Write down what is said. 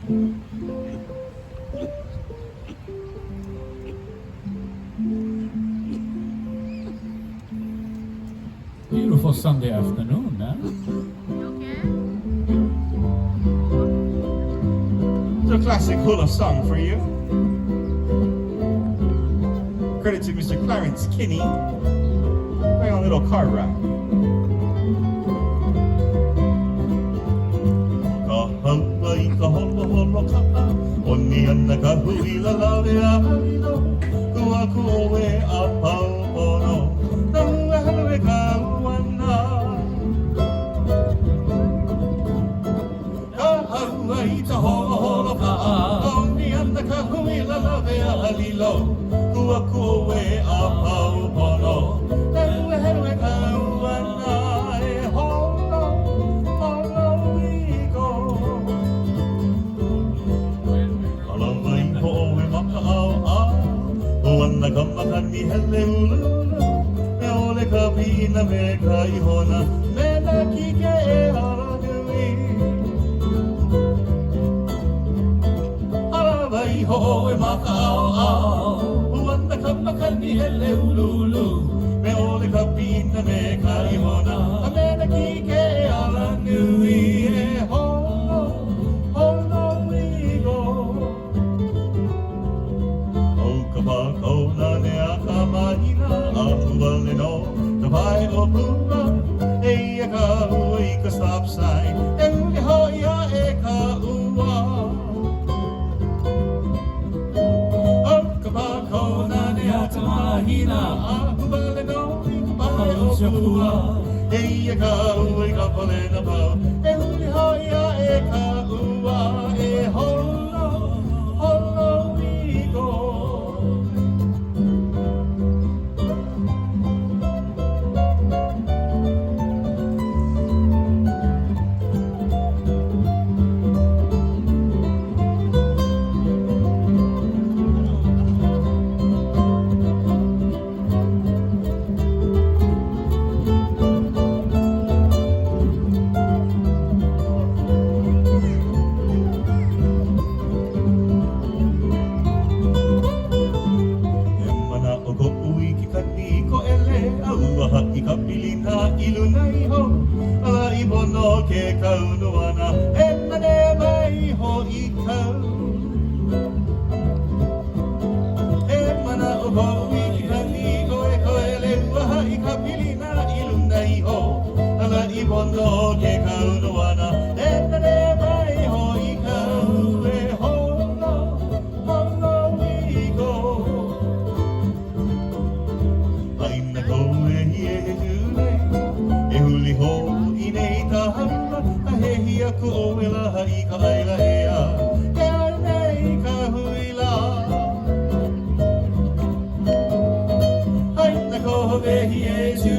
Beautiful Sunday afternoon, huh? It's a classic hula song for you. Credit to Mr. Clarence Kinney. Playing on a little car ride. Ka holoholo kaʻa, oni ana ka huila Walea Kua koe a paupono, na hua halue ka uana. Ka haua I ta holoholo kaʻa, oni ana ka huila Walea Kua koe a paupono, na hua halue ka uana. E holo, holo I go. Oana ka makani hele ululu, me ole ka pina me ka ihona, me na kike e haranui. Harawa iho e maka au au, oana ka makani hele ululu, me ole ka pina me ka ihona, me na kike e haranui. E holo, holo igo. Kapakona ne a Kamaʻāina Sunday no ka pai o puna e a ka ua I ka stop sign e uli hoi a e ka ua. O kapakona ne a Kamaʻāina Sunday no ka pai o puna e a ka ua I ka pale na pau e uli hoi a e ka ua. E holo, holo I go. I ka pilina ilunai ho, ala I mono ke kaunoana, e nane mai ho I kau. E mana o ho I ki kani koe koe le uaha I ka pilina ilunai ho, ala I mono ke kaunoana, e nane mai ho I kau. E holo, holo I go. Aina koe e huli ho I nei tahana, a hehi aku o e laha I ka aila ea, e ai nei ka huila. Aina ko vehi e tu